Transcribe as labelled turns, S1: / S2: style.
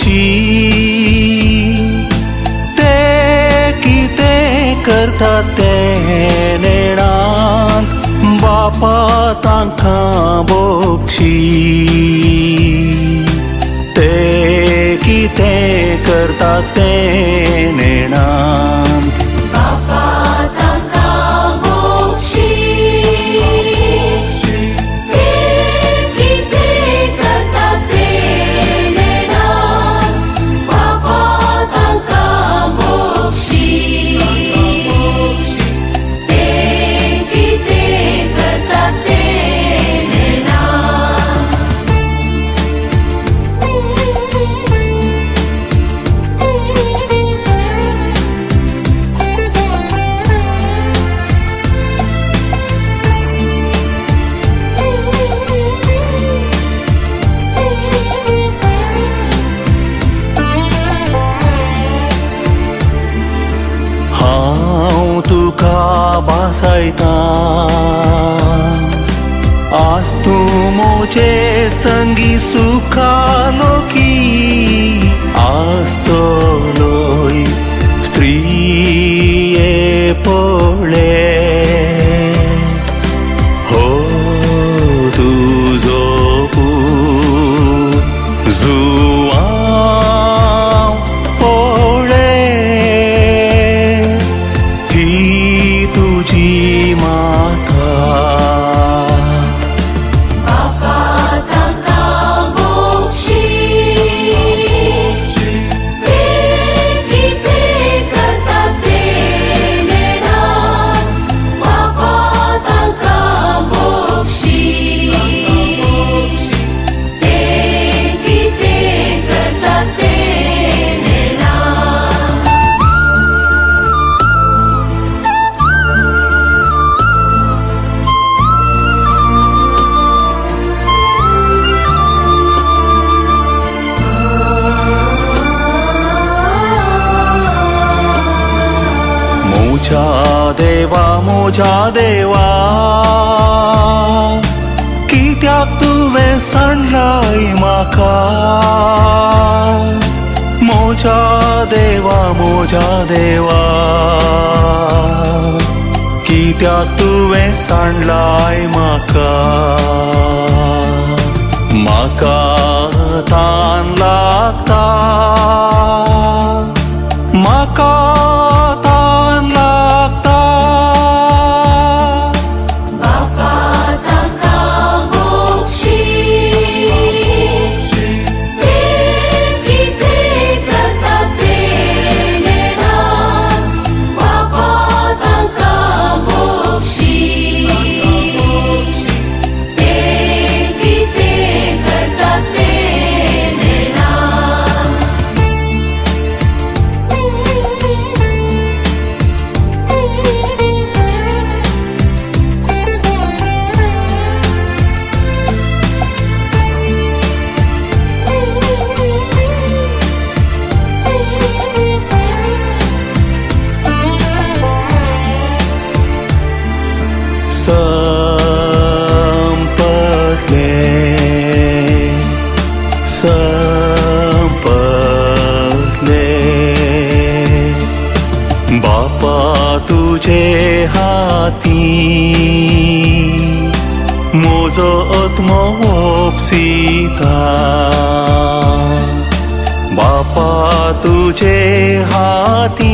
S1: बोक्षी ते कितें करता ते नेणान बापा तांकां बोक्षी ते कितें करता ते नेणान
S2: बापा तांकां बोक्षी ते कितें करता ते नेणान बापा तांकां बोक्षी ते कितें करता ते
S1: तुका बासायता आज तूं मोचे संगी सुखालोकी आस्तलोय स्त्रिये पळ्ळे हो तुजो पूत जुवांव पळ्ळे ही तुझी माता
S2: बापा तांकां बोक्षी ते कितें करता ते नेणान बापा तांकां बोक्षी ते कितें करता ते
S1: मोजा देवा कित्याक तुवें सांडलाय म्हाका मोजा देवा कित्याक तुवें सांडलाय म्हाका म्हाका तान लागता म्हाका तान लागता
S2: बापा तांकां बोक्षी ते कितें करता ते नेणान बापा तांकां बोक्षी ते कितें करता ते
S1: संपले बापा तुझे हाती मोजो आत्मा ओपसिता बापा तुझे हाती